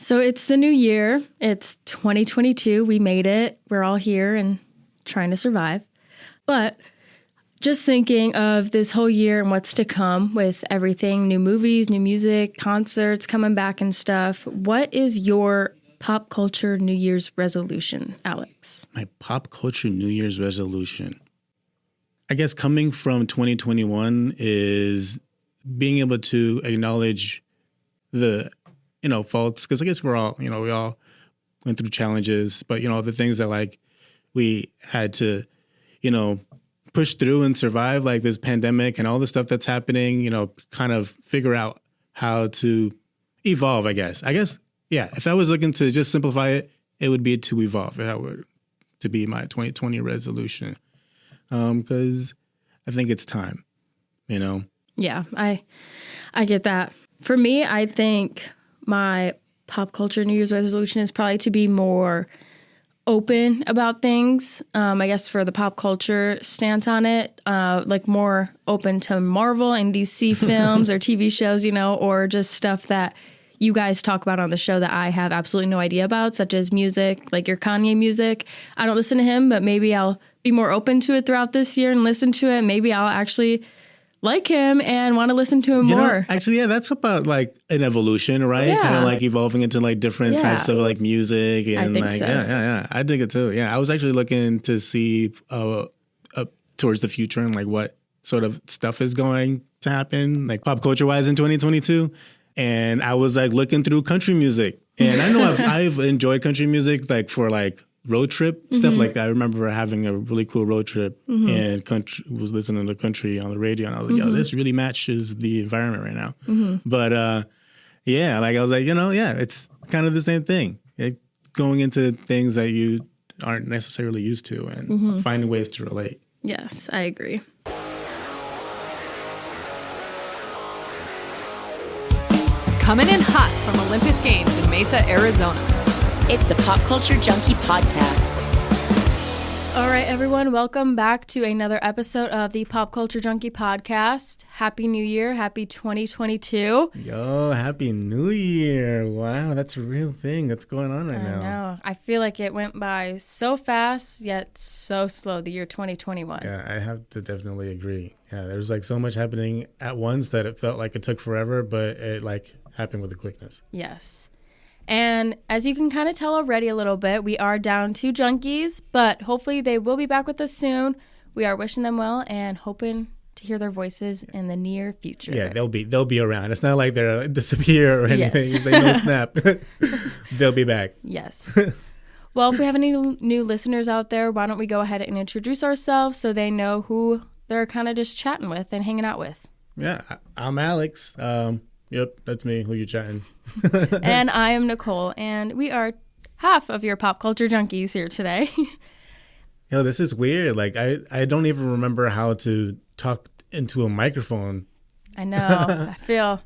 So it's the new year. It's 2022. We made it. We're all here and trying to survive. But just thinking of this whole year and what's to come with everything, new movies, new music, concerts coming back and stuff. What is your pop culture New Year's resolution, Alex? My pop culture New Year's resolution, I guess coming from 2021 is being able to acknowledge the, faults. Because I guess we all went through challenges, but, the things that like we had to, push through and survive, like this pandemic and all the stuff that's happening, kind of figure out how to evolve, I guess. Yeah, if I was looking to just simplify it, it would be to evolve. That would to be my 2020 resolution. Because I think it's time, Yeah, I get that. For me, I think my pop culture New Year's resolution is probably to be more open about things. I guess for the pop culture stance on it, like more open to Marvel and DC films or TV shows, or just stuff that you guys talk about on the show that I have absolutely no idea about, such as music, like your Kanye music. I don't listen to him, but maybe I'll be more open to it throughout this year and listen to it. Maybe I'll actually like him and want to listen to him more. Actually, yeah, that's about like an evolution, right? Yeah. Kind of like evolving into like different types of like music and I think like so. Yeah. I dig it too. Yeah, I was actually looking to see towards the future and like what sort of stuff is going to happen, like pop culture wise in 2022. And I was like looking through country music, and I know I've enjoyed country music like for like road trip stuff. Like I remember having a really cool road trip and was listening to country on the radio, and I was like, yo, this really matches the environment right now. But yeah, like I was like, it's kind of the same thing. Going into things that you aren't necessarily used to and finding ways to relate. Yes, I agree. Coming in hot from Olympus Games in Mesa, Arizona. It's the Pop Culture Junkie Podcast. All right, everyone, welcome back to another episode of the Pop Culture Junkie Podcast. Happy New Year. Happy 2022. Yo, Happy New Year. Wow, that's a real thing that's going on right now. I know. I feel like it went by so fast, yet so slow, the year 2021. Yeah, I have to definitely agree. Yeah, there's like so much happening at once that it felt like it took forever, but it like happened with a quickness. Yes. And as you can kind of tell already a little bit, we are down 2 junkies, but hopefully they will be back with us soon. We are wishing them well and hoping to hear their voices in the near future. Yeah, they'll be around. It's not like they're disappear or anything. Yes. They no snap. They'll be back. Yes. Well, if we have any new listeners out there, why don't we go ahead and introduce ourselves so they know who they're kind of just chatting with and hanging out with. Yeah, I'm Alex. Yep, that's me. Who you chatting? And I am Nicole, and we are half of your pop culture junkies here today. Yo, this is weird. Like, I don't even remember how to talk into a microphone. I know. I feel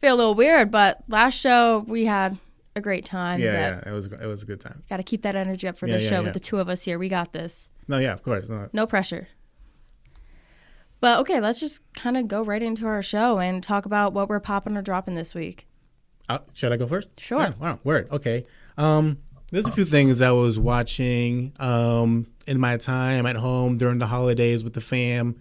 a little weird, but last show we had a great time. Yeah, it was a good time. Got to keep that energy up for this show with the 2 of us here. We got this. No, yeah, of course. No pressure. But okay, let's just kind of go right into our show and talk about what we're popping or dropping this week. Should I go first? Sure. Yeah, wow, word. Okay. There's a few things I was watching in my time at home during the holidays with the fam.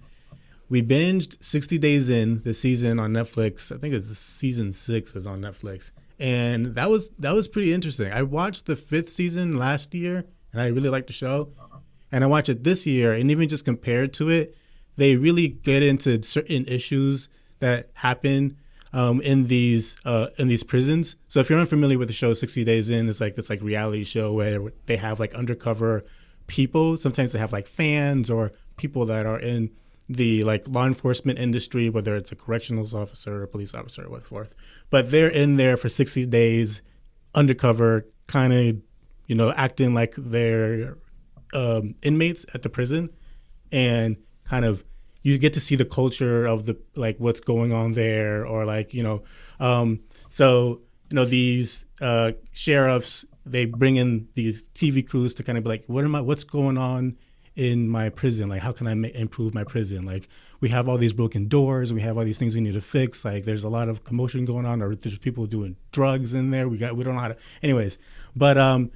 We binged 60 Days In, the season on Netflix. I think it's season 6 is on Netflix. And that was pretty interesting. I watched the 5th season last year, and I really liked the show. And I watched it this year, and even just compared to it, they really get into certain issues that happen in these prisons. So if you're unfamiliar with the show 60 Days In, it's like this like reality show where they have like undercover people. Sometimes they have like fans or people that are in the like law enforcement industry, whether it's a correctional officer or a police officer or what forth. But they're in there for 60 days undercover, kind of, acting like they're inmates at the prison, and kind of you get to see the culture of the like what's going on there, or like these sheriffs, they bring in these TV crews to kind of be like, what's going on in my prison? Like, how can I improve my prison? Like, we have all these broken doors. We have all these things we need to fix. Like, there's a lot of commotion going on, or there's people doing drugs in there. We don't know how to. Anyways, but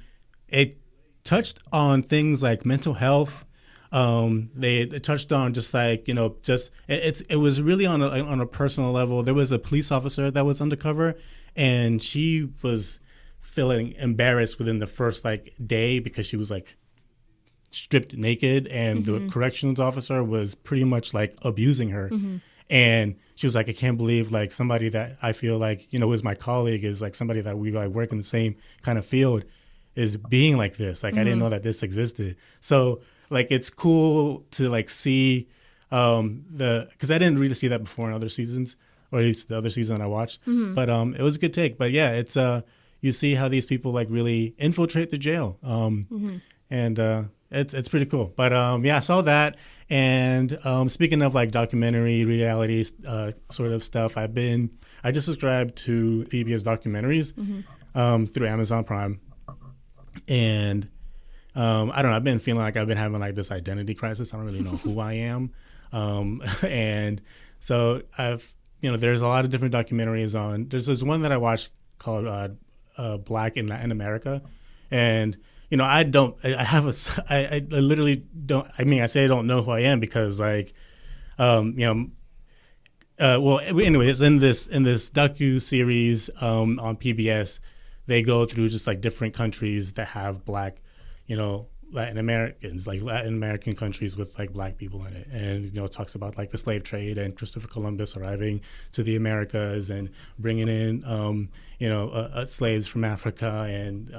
it touched on things like mental health. They touched on just like, it was really on a personal level. There was a police officer that was undercover, and she was feeling embarrassed within the first like day because she was like stripped naked, and the corrections officer was pretty much like abusing her. And she was like, I can't believe like somebody that I feel like, is my colleague, is like somebody that we like work in the same kind of field, is being like this. Like, I didn't know that this existed. So like, it's cool to like see because I didn't really see that before in other seasons, or at least the other season I watched. But it was a good take. But yeah, it's you see how these people like really infiltrate the jail. And it's pretty cool. But yeah, I saw that. And speaking of like documentary, reality sort of stuff, I just subscribed to PBS documentaries through Amazon Prime. And I don't know, I've been feeling like I've been having like this identity crisis. I don't really know who I am. And so there's a lot of different documentaries on. There's this one that I watched called Black in Latin America. And I literally don't. I mean, I say I don't know who I am because, like, well, anyways, in this docu series on PBS, they go through just like different countries that have Black, Latin Americans, like Latin American countries with like Black people in it, and it talks about like the slave trade and Christopher Columbus arriving to the Americas and bringing in, slaves from Africa and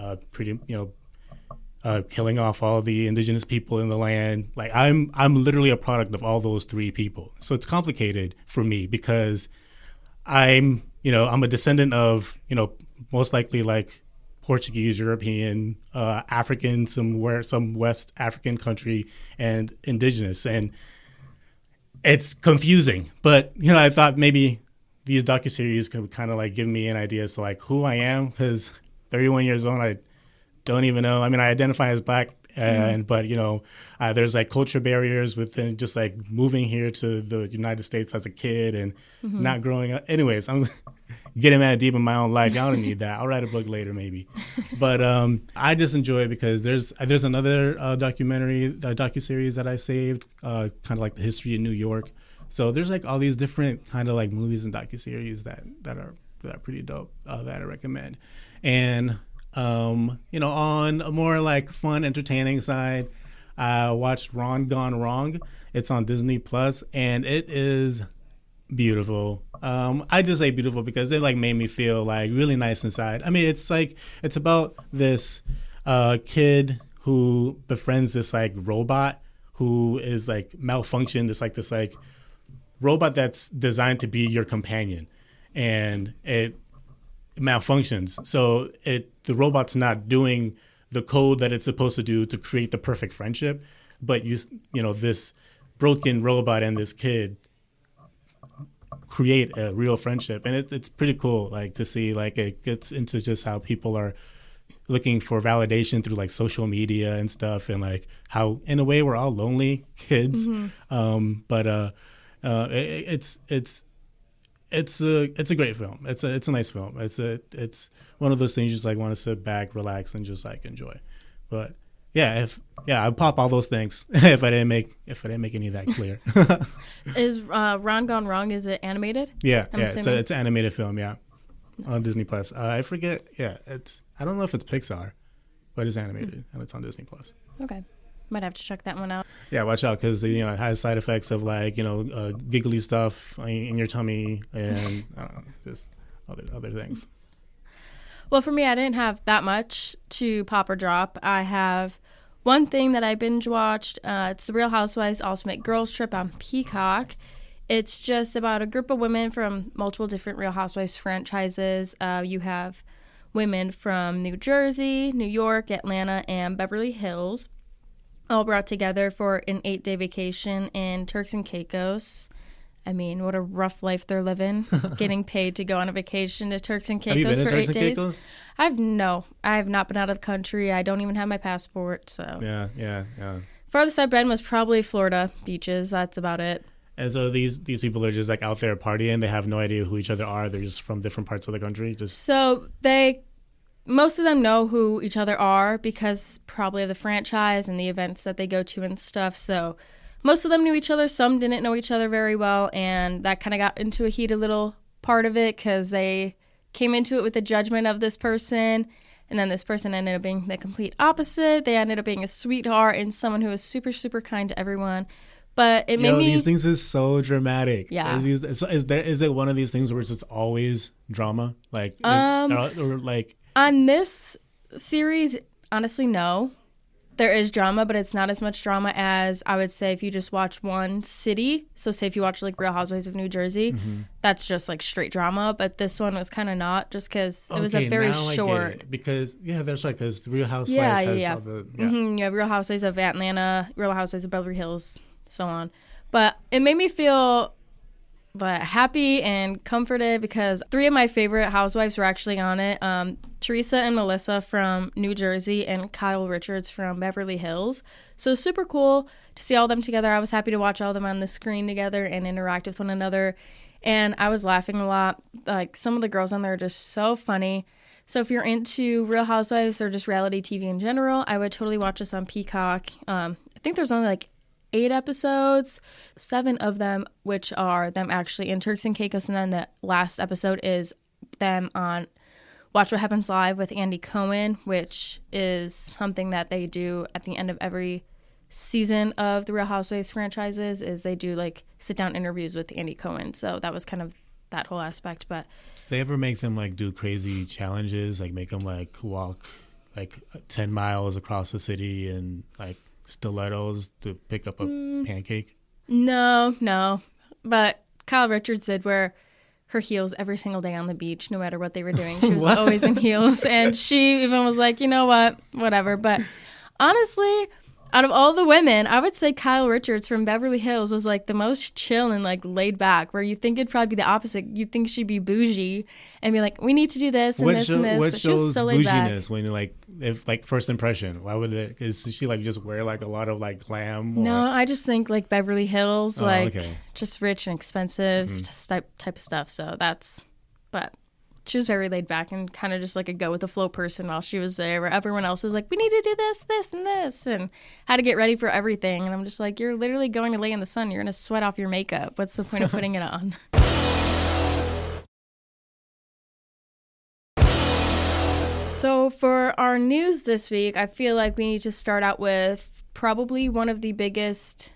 killing off all the indigenous people in the land. Like I'm literally a product of all those three people. So it's complicated for me because I'm a descendant of, most likely like Portuguese, European, African, some West African country, and indigenous. And it's confusing. But, I thought maybe these docuseries could kind of like give me an idea as to like who I am, because 31 years old, I don't even know. I mean, I identify as Black, but there's like culture barriers within just like moving here to the United States as a kid and not growing up. Anyways, I'm getting mad deep in my own life. I don't need that. I'll write a book later, maybe. But I just enjoy it because there's another docuseries that I saved, kind of like the history of New York. So there's like all these different kind of like movies and docuseries that are pretty dope that I recommend. And on a more like fun, entertaining side, I watched Ron Gone Wrong. It's on Disney Plus, and it is beautiful. I just say beautiful because it like made me feel like really nice inside. I mean, it's about this kid who befriends this like robot who is like malfunctioned. It's like this like robot that's designed to be your companion, and it malfunctions. So the robot's not doing the code that it's supposed to do to create the perfect friendship, but this broken robot and this kid create a real friendship. And it's pretty cool like to see like it gets into just how people are looking for validation through like social media and stuff, and like how in a way we're all lonely kids. But it's a great film. It's a nice film. It's one of those things you just like want to sit back, relax, and just like enjoy. But I'd pop all those things if I didn't make any of that clear. Is Ron Gone Wrong? Is it animated? Yeah, it's an animated film. Yeah, on Disney Plus. I forget. Yeah, I don't know if it's Pixar, but it's animated and it's on Disney Plus. Okay. Might have to check that one out. Yeah, watch out because it has side effects of like giggly stuff in your tummy and I don't know, just other things. Well, for me, I didn't have that much to pop or drop. I have one thing that I binge watched. It's The Real Housewives Ultimate Girls Trip on Peacock. It's just about a group of women from multiple different Real Housewives franchises. You have women from New Jersey, New York, Atlanta, and Beverly Hills, all brought together for an 8-day vacation in Turks and Caicos. I mean, what a rough life they're living, getting paid to go on a vacation to Turks and Caicos for 8 days. Caicos? I have not been out of the country. I don't even have my passport. So yeah. Farthest I've been was probably Florida beaches. That's about it. And so these people are just like out there partying. They have no idea who each other are. They're just from different parts of the country. So most of them know who each other are because probably of the franchise and the events that they go to and stuff. So most of them knew each other. Some didn't know each other very well. And that kind of got into a heated little part of it because they came into it with the judgment of this person. And then this person ended up being the complete opposite. They ended up being a sweetheart and someone who was super, super kind to everyone. But it made me... these things is so dramatic. Yeah. Is it one of these things where it's just always drama? Like, or like... On this series, honestly, no. There is drama, but it's not as much drama as I would say if you just watch one city. So say if you watch like Real Housewives of New Jersey, that's just like straight drama. But this one was kind of not, just because it was a very short. Because there's like the Real Housewives has all the you have Real Housewives of Atlanta, Real Housewives of Beverly Hills, so on. But it made me feel happy and comforted because 3 of my favorite housewives were actually on it. Teresa and Melissa from New Jersey and Kyle Richards from Beverly Hills. So super cool to see all them together. I was happy to watch all of them on the screen together and interact with one another. And I was laughing a lot. Like, some of the girls on there are just so funny. So if you're into Real Housewives or just reality TV in general, I would totally watch this on Peacock. I think there's only like 8 episodes, 7 of them, which are them actually in Turks and Caicos. And then the last episode is them on Watch What Happens Live with Andy Cohen, which is something that they do at the end of every season of the Real Housewives franchises, is they do like sit down interviews with Andy Cohen. So that was kind of that whole aspect. But do they ever make them like do crazy challenges, like make them like walk like 10 miles across the city and like stilettos to pick up a pancake? No. But Kyle Richards did wear her heels every single day on the beach, no matter what they were doing. She was always in heels. And she even was like, you know what, whatever. But honestly, out of all the women, I would say Kyle Richards from Beverly Hills was like the most chill and like laid back, where you think it'd probably be the opposite. You'd think she'd be bougie and be like, we need to do this and this and this. What but she was so laid back. When like, if like first impression, why would it? Is she like just wear like a lot of like glam? Or? No, I just think like Beverly Hills, just rich and expensive type of stuff. So but she was very laid back and kind of just like a go with the flow person while she was there, where everyone else was like, we need to do this, this, and this, and how to get ready for everything. And I'm just like, you're literally going to lay in the sun. You're going to sweat off your makeup. What's the point of putting it on? So for our news this week, I feel like we need to start out with probably one of the biggest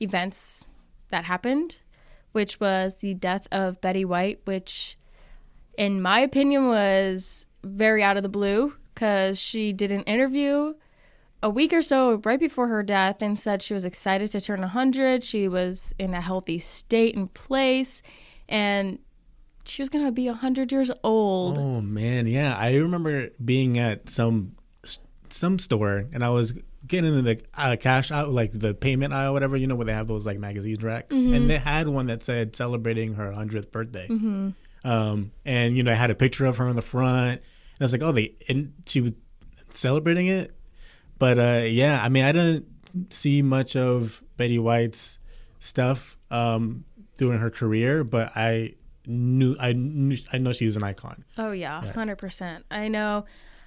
events that happened, which was the death of Betty White, which in my opinion was very out of the blue, because she did an interview a week or so right before her death and said she was excited to turn 100. She was in a healthy state and place, and she was going to be 100 years old. Oh, man. Yeah. I remember being at some store, and I was getting in the cash out, like the payment aisle, whatever, where they have those like magazine racks. Mm-hmm. And they had one that said celebrating her 100th birthday. Mm-hmm. And, I had a picture of her in the front. And I was like, and she was celebrating it. But, yeah, I mean, I didn't see much of Betty White's stuff during her career, but I know she was an icon. Oh, yeah, 100%. I know.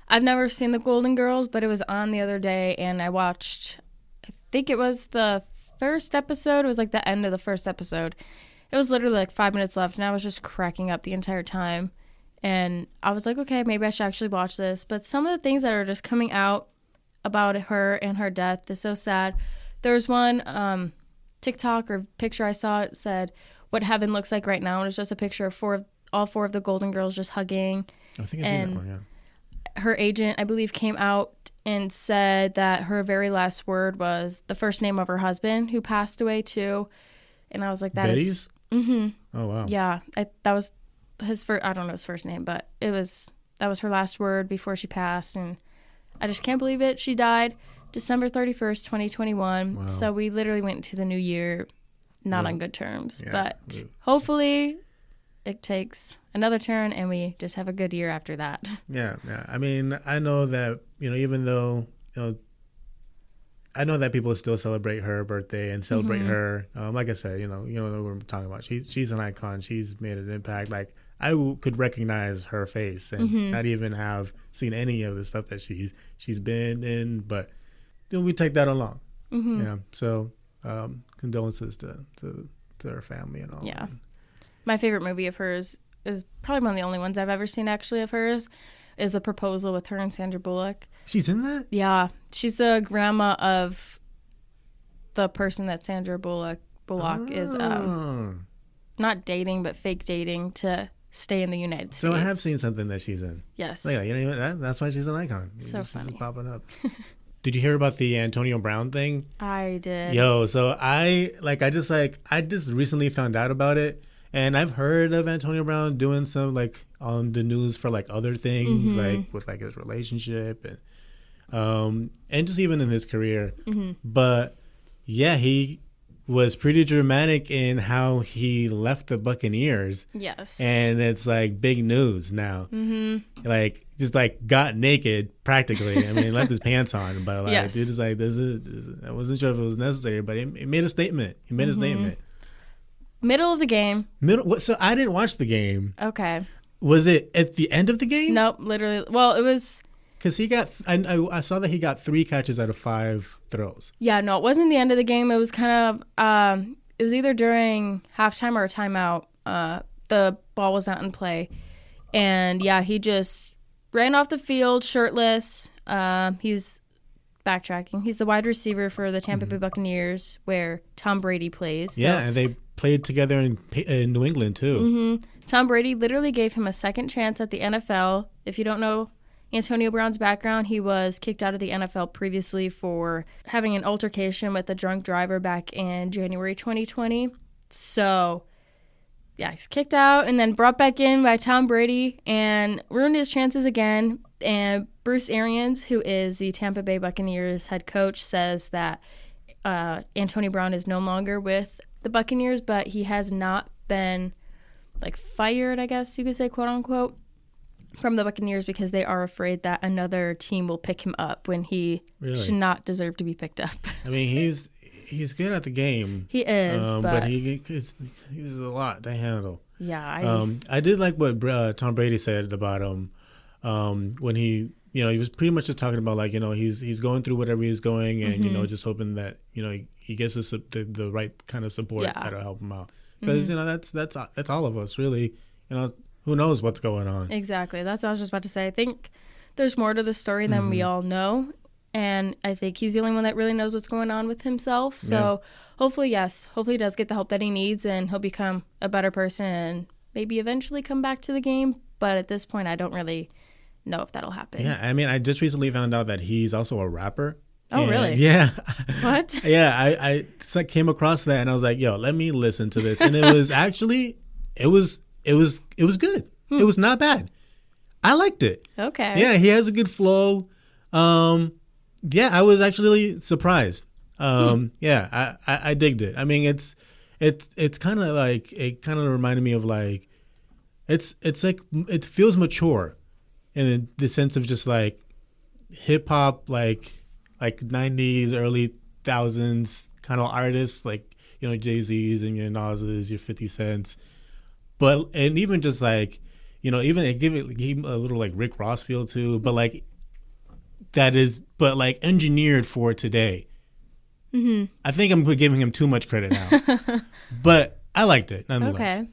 I've never seen the Golden Girls, but it was on the other day, and I watched, I think it was the first episode. It was like the end of the first episode. It was literally like 5 minutes left, and I was just cracking up the entire time. And I was like, okay, maybe I should actually watch this. But some of the things that are just coming out about her and her death is so sad. There was one TikTok or picture I saw. It said what heaven looks like right now, and it's just a picture of all four of the Golden Girls just hugging. I think I've seen that one, yeah. Her agent, I believe, came out and said that her very last word was the first name of her husband, who passed away too. And I was like, Betty's? Mm-hmm. Oh, wow. Yeah, that was his first. I don't know his first name, but that was her last word before she passed, and I just can't believe it. She died December 31st, 2021. Wow. So we literally went into the new year not on good terms. Yeah. But hopefully it takes another turn and we just have a good year after that. Yeah. I mean, I know that, even though, I know that people still celebrate her birthday and celebrate her. Like I said, you know what we're talking about. She's an icon. She's made an impact. Like I could recognize her face and not even have seen any of the stuff that she's been in, but we take that along. Yeah. So condolences to her family and all. Yeah. My favorite movie of hers is probably one of the only ones I've ever seen actually of hers is The Proposal with her and Sandra Bullock. She's in that? Yeah. She's the grandma of the person that Sandra Bullock is not dating, but fake dating to stay in the United States. So I have seen something that she's in. Yes. Yeah, you know, that's why she's an icon. So funny. Just popping up. Did you hear about the Antonio Brown thing? I did. Yo, so I just recently found out about it, and I've heard of Antonio Brown doing some like on the news for like other things, like with like his relationship and just even in his career. But yeah, he was pretty dramatic in how he left the Buccaneers. Yes. And it's like big news now. Like just like got naked practically. I mean, left his pants on, but like dude is like this is I wasn't sure if it was necessary, but he made a statement. He made a statement. Middle of the game. So I didn't watch the game. Okay. Was it at the end of the game? Nope, literally. Well, it was because he got. I saw that he got 3 catches out of 5 throws. Yeah, no, it wasn't the end of the game. It was kind of. It was either during halftime or a timeout. The ball was not in play, and yeah, he just ran off the field shirtless. He's backtracking. He's the wide receiver for the Tampa Bay Buccaneers, where Tom Brady plays. Yeah, and they played together in New England too. Tom Brady literally gave him a second chance at the NFL. If you don't know Antonio Brown's background, he was kicked out of the NFL previously for having an altercation with a drunk driver back in January 2020. So, yeah, he's kicked out and then brought back in by Tom Brady and ruined his chances again. And Bruce Arians, who is the Tampa Bay Buccaneers head coach, says that Antonio Brown is no longer with the Buccaneers, but he has not been like fired, I guess you could say, quote unquote, from the Buccaneers because they are afraid that another team will pick him up when he should not deserve to be picked up. I mean, he's good at the game. He is, but he's a lot to handle. Yeah, I did like what Tom Brady said about him when he was pretty much just talking about like he's going through whatever he's going and just hoping that he gets the right kind of support that'll help him out. Because that's all of us really. Who knows what's going on? Exactly. That's what I was just about to say. I think there's more to the story than we all know, and I think he's the only one that really knows what's going on with himself. So hopefully he does get the help that he needs, and he'll become a better person and maybe eventually come back to the game. But at this point, I don't really know if that'll happen. Yeah, I mean, I just recently found out that he's also a rapper. Oh, really? Yeah. What? Yeah, I came across that and I was like, yo, let me listen to this. And it was actually, it was good. It was not bad. I liked it. Okay. Yeah, he has a good flow. Yeah, I was actually surprised. Yeah, I digged it. I mean, it's kind of like, it kind of reminded me of like, it's like, it feels mature in the sense of just like hip hop, like 90s, early 2000s kind of artists, like, Jay-Z's and your Nas's, your 50 Cents. But, and even just like, even it gave a little like Rick Ross feel too, but like, but like engineered for today. I think I'm giving him too much credit now, but I liked it nonetheless. Okay.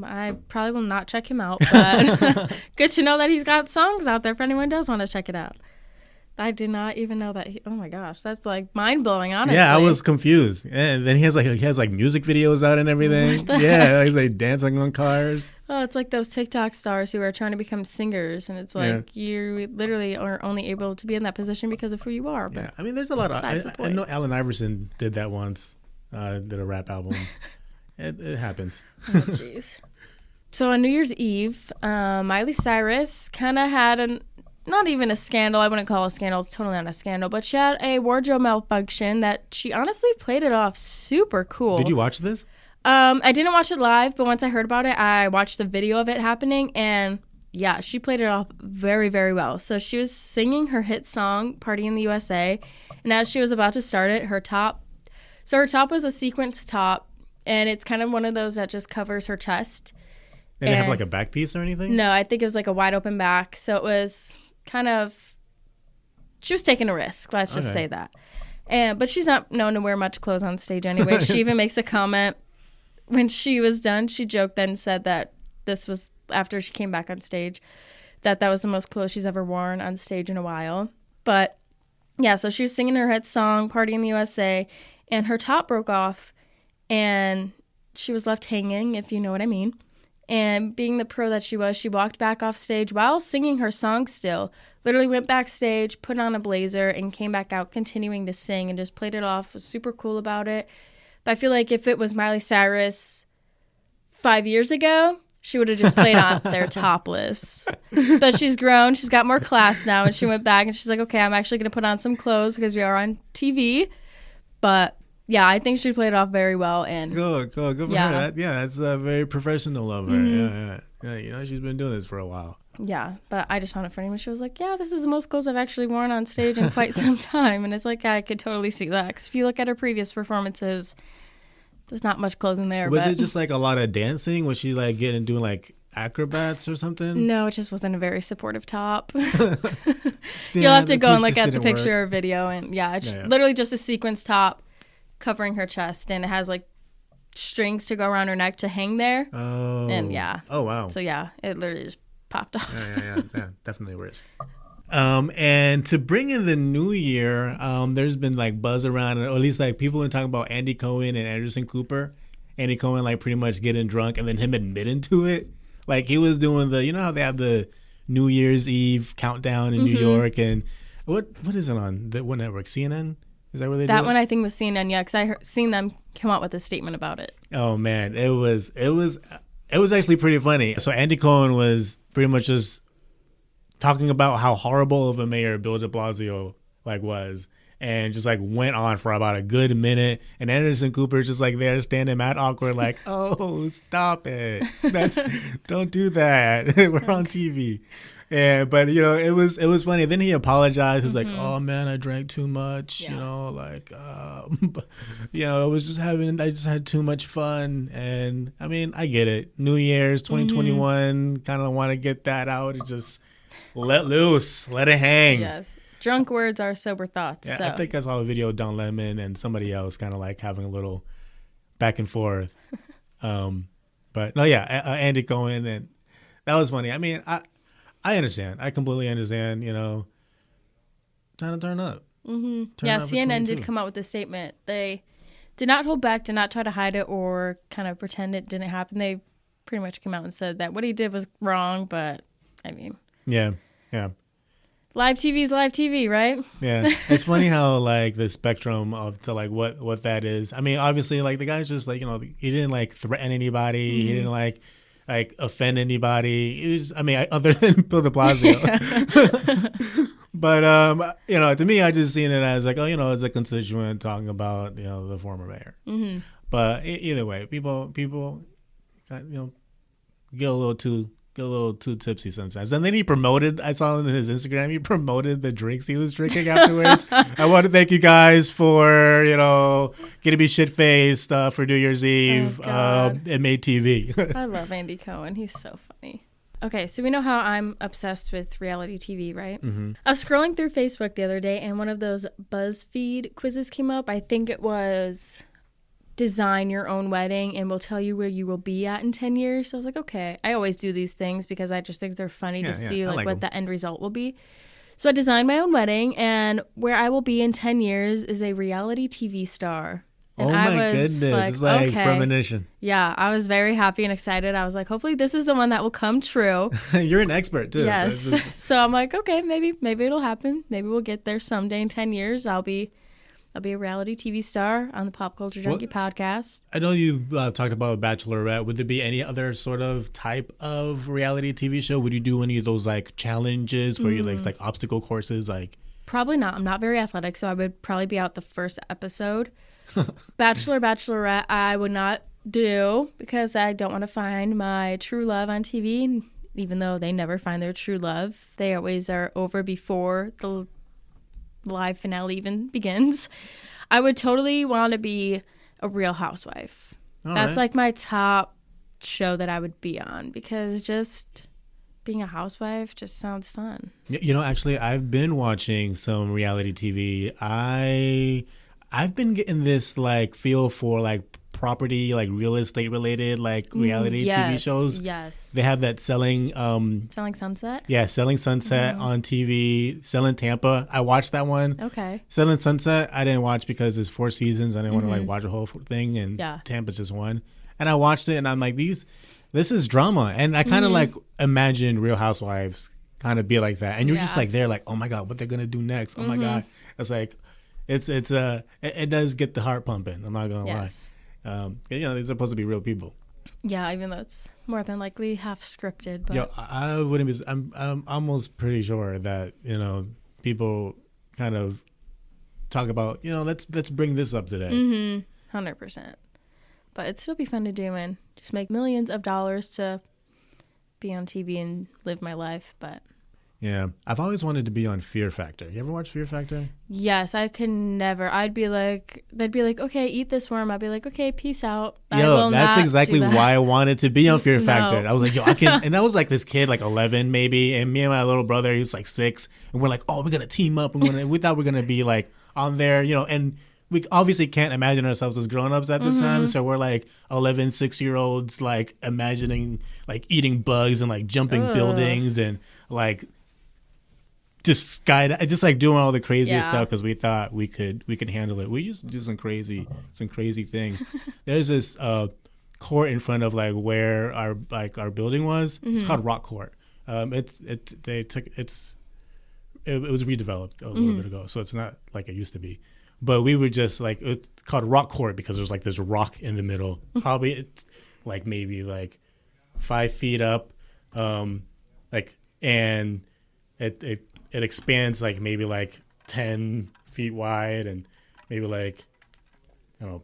I probably will not check him out, but good to know that he's got songs out there if anyone does want to check it out. I did not even know that. Oh my gosh, that's like mind blowing. Honestly, yeah, I was confused. And then he has like music videos out and everything. Yeah, he's like dancing on cars. Oh, it's like those TikTok stars who are trying to become singers, and it's like you literally are only able to be in that position because of who you are. But yeah, I mean, there's a lot of. I know Allen Iverson did that once. Did a rap album. It happens. Oh, jeez. So on New Year's Eve, Miley Cyrus kind of had not even a scandal. I wouldn't call it a scandal. It's totally not a scandal. But she had a wardrobe malfunction that she honestly played it off super cool. Did you watch this? I didn't watch it live, but once I heard about it, I watched the video of it happening. And yeah, she played it off very, very well. So she was singing her hit song, Party in the USA. And as she was about to start it, her top was a sequence top. And it's kind of one of those that just covers her chest. And it have like a back piece or anything? No, I think it was like a wide open back. So it was kind of, she was taking a risk. Let's just say that. But she's not known to wear much clothes on stage anyway. She even makes a comment when she was done. She joked then, said that this was after she came back on stage, that was the most clothes she's ever worn on stage in a while. But yeah, so she was singing her hit song, Party in the USA, and her top broke off and she was left hanging, if you know what I mean. And being the pro that she was, she walked back off stage while singing her song still, literally went backstage, put on a blazer, and came back out continuing to sing and just played it off, was super cool about it. But I feel like if it was Miley Cyrus 5 years ago, she would have just played out there topless. But she's grown, she's got more class now, and she went back and she's like, okay, I'm actually going to put on some clothes because we are on TV. But yeah, I think she played it off very well. And good for her. That's very professional of her. Mm-hmm. Yeah. You know, she's been doing this for a while. Yeah, but I just found it funny when she was like, yeah, this is the most clothes I've actually worn on stage in quite some time. And it's like, yeah, I could totally see that. Because if you look at her previous performances, there's not much clothing there. Was it just like a lot of dancing? Was she like doing like acrobats or something? No, it just wasn't a very supportive top. You'll have to go and look at the picture or video. And yeah, it's literally just a sequence top covering her chest, and it has like strings to go around her neck to hang there. Oh. And yeah. Oh, wow. So yeah, it literally just popped off. Yeah, definitely a risk. And to bring in the new year, there's been like buzz around, or at least like people have been talking about Andy Cohen and Anderson Cooper. Andy Cohen like pretty much getting drunk and then him admitting to it. Like he was doing the, you know how they have the New Year's Eve countdown in New York, and what is it on? What network? CNN? Is that where they do it? That one I think was CNN, yeah, because I seen them come out with a statement about it. Oh man, it was actually pretty funny. So Andy Cohen was pretty much just talking about how horrible of a mayor Bill de Blasio like was, and just like went on for about a good minute. And Anderson Cooper's just like there standing mad awkward, like, oh, stop it. Don't do that. We're on TV. Yeah, but you know, it was funny. Then he apologized. He was like, "Oh man, I drank too much." Yeah. You know, like, you know, I just had too much fun. And I mean, I get it. New Year's 2021, kind of want to get that out and just let loose, let it hang. Yes, drunk words are sober thoughts. Yeah, so. I think I saw a video of Don Lemon and somebody else kind of like having a little back and forth. But no, yeah, Andy Cohen, and that was funny. I mean, I understand. I completely understand, you know, trying to turn up. Yeah, CNN did come out with a statement. They did not hold back, did not try to hide it or kind of pretend it didn't happen. They pretty much came out and said that what he did was wrong, but, I mean. Yeah. Live TV is live TV, right? Yeah. It's funny how, like, the spectrum of to, like, what that is. I mean, obviously, like, the guy's just, like, you know, he didn't, like, threaten anybody. He didn't, like offend anybody. It was, I mean, other than Bill de Blasio. But you know, to me, I just seen it as like, oh, you know, it's a constituent talking about, you know, the former mayor. But either way, people, you know, get a little too tipsy sometimes. And then he promoted, I saw on his Instagram, he promoted the drinks he was drinking afterwards. I want to thank you guys for, you know, getting me shit-faced for New Year's Eve. It made TV. I love Andy Cohen. He's so funny. Okay, so we know how I'm obsessed with reality TV, right? I was scrolling through Facebook the other day, and one of those BuzzFeed quizzes came up. I think it was design your own wedding and we'll tell you where you will be at in 10 years. So I was like, okay. I always do these things because I just think they're funny to see like what the end result will be. So I designed my own wedding, and where I will be in 10 years is a reality TV star. And my goodness. Like, it's like premonition. Yeah, I was very happy and excited. I was like, hopefully this is the one that will come true. You're an expert too. Yes. So I'm like, okay, maybe it'll happen. Maybe we'll get there someday in 10 years. I'll be a reality TV star on the Pop Culture Junkie podcast. I know you talked about Bachelorette. Would there be any other sort of type of reality TV show? Would you do any of those like challenges where you like obstacle courses? Like, probably not. I'm not very athletic, so I would probably be out the first episode. Bachelorette, I would not do because I don't want to find my true love on TV. even though they never find their true love. They always are over before the live finale even begins. I would totally want to be a Real Housewife. That's like my top show that I would be on, because just being a housewife just sounds fun. Actually, I've been watching some reality TV. I've been getting this like feel for like property, like real estate related, like reality TV shows. Yes. They have that Selling Sunset? Yeah, Selling Sunset on TV. Selling Tampa. I watched that one. Okay. Selling Sunset, I didn't watch because it's 4 seasons. I didn't want to like watch a whole thing, and Tampa's just one. And I watched it, and I'm like, this is drama. And I kind of like imagine Real Housewives kind of be like that. And you're just like, they're like, oh my God, what they're going to do next? Oh my God. It's like, it does get the heart pumping. I'm not going to lie. They're supposed to be real people. Yeah, even though it's more than likely half scripted. But I wouldn't be, I'm almost pretty sure that, people kind of talk about, let's bring this up today. 100%. But it'd still be fun to do and just make millions of dollars to be on TV and live my life. But yeah, I've always wanted to be on Fear Factor. You ever watch Fear Factor? Yes, I could never. They'd be like, okay, eat this worm. I'd be like, okay, peace out. That's exactly why I wanted to be on Fear Factor. I was like, I can. And I was like this kid, like 11 maybe, and me and my little brother, he was like 6, and we're like, oh, we're gonna team up. We thought we were gonna be like on there, and we obviously can't imagine ourselves as grown-ups at the time, so we're like 11, 6-year-olds, like imagining like eating bugs and like jumping buildings and like just like doing all the craziest stuff because we thought we could handle it. We used to do some crazy things. There's this court in front of like where our building was. It's called Rock Court. It was redeveloped a little bit ago, so it's not like it used to be. But we were just like, it's called Rock Court because there's like this rock in the middle, probably like maybe like 5 feet up, and it expands like maybe like 10 feet wide and maybe like, I don't know,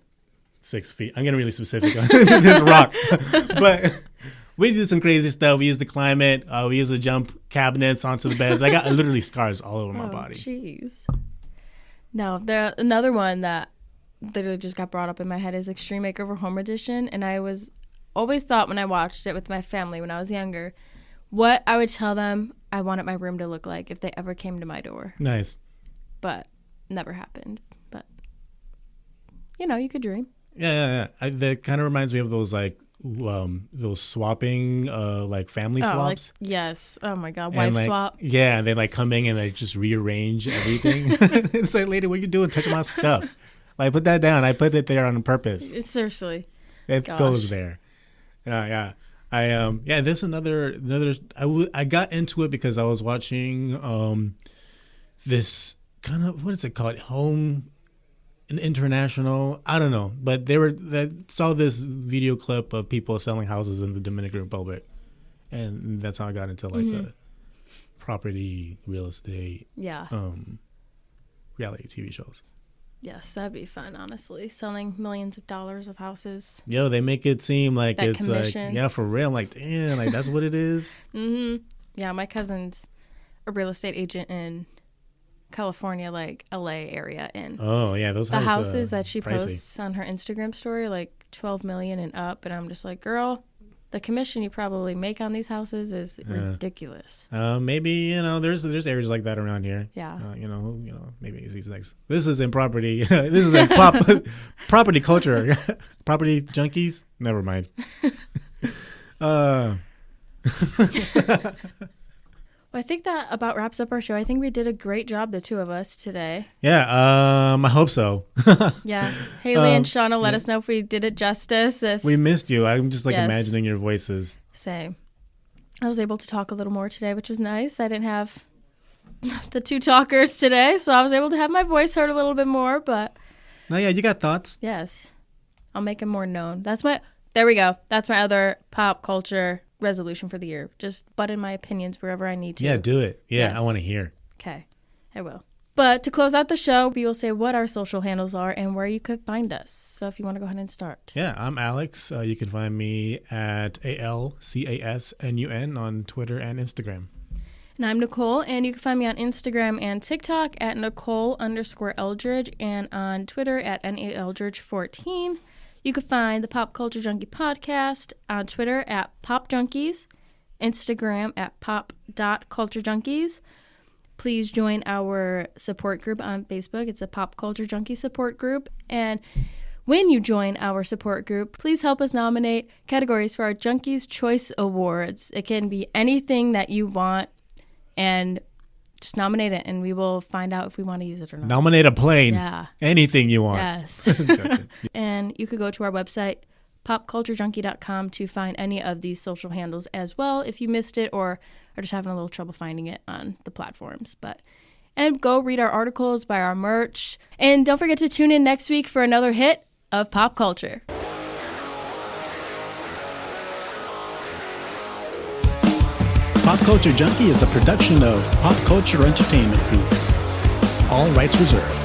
6 feet. I'm getting really specific on this rock, but we did some crazy stuff. We used to climb it. We used to jump cabinets onto the beds. I got literally scars all over my body. Jeez. No, another one that literally just got brought up in my head is Extreme Makeover Home Edition. And I always thought when I watched it with my family when I was younger, what I would tell them I wanted my room to look like if they ever came to my door. Nice. But never happened. But, you could dream. Yeah. That kind of reminds me of those like those swapping like family swaps. Like, yes. Oh my God. Wife swap. Yeah, and they like come in and they just rearrange everything. It's like, lady, what are you doing touching my stuff? Like, put that down. I put it there on purpose. Seriously. It goes there. Yeah. This another I got into it because I was watching this kind of, what is it called? Home International, I don't know, but they saw this video clip of people selling houses in the Dominican Republic, and that's how I got into like the property, real estate, reality TV shows. Yes, that'd be fun, honestly. Selling millions of dollars of houses. Yo, they make it seem like that it's commission. Like, yeah, for real. I'm like, damn, like that's what it is. Yeah, my cousin's a real estate agent in California, like LA area, and those houses that she posts on her Instagram story, like 12 million and up, and I'm just like, girl, the commission you probably make on these houses is ridiculous. Maybe there's areas like that around here. Yeah. Maybe it's these next. This is in property. This is in property culture. Property junkies. Never mind. Well, I think that about wraps up our show. I think we did a great job, the two of us, today. Yeah, I hope so. Yeah. Haley and Shauna, let us know if we did it justice. If we missed you. I'm just like imagining your voices. Same. I was able to talk a little more today, which was nice. I didn't have the two talkers today, so I was able to have my voice heard a little bit more. But no, yeah, you got thoughts. Yes. I'll make them more known. There we go. That's my other pop culture resolution for the year. Just butt in my opinions wherever I need to. Yeah, do it. Yeah, yes. I want to hear. Okay, I will. But to close out the show, we will say what our social handles are and where you could find us. So if you want to go ahead and start. Yeah, I'm Alex. You can find me at ALCASNUN on Twitter and Instagram. And I'm Nicole, and you can find me on Instagram and TikTok at Nicole_Eldridge and on Twitter at NAEldridge14. You can find the Pop Culture Junkie podcast on Twitter at Pop Junkies, Instagram at pop.culturejunkies. Please join our support group on Facebook. It's a Pop Culture Junkie support group. And when you join our support group, please help us nominate categories for our Junkies Choice Awards. It can be anything that you want, and just nominate it, and we will find out if we want to use it or not. Nominate a plane. Yeah. Anything you want. Yes. And you could go to our website, popculturejunkie.com, to find any of these social handles as well if you missed it or are just having a little trouble finding it on the platforms. And go read our articles, buy our merch, and don't forget to tune in next week for another hit of pop culture. Pop Culture Junkie is a production of Pop Culture Entertainment Group. All rights reserved.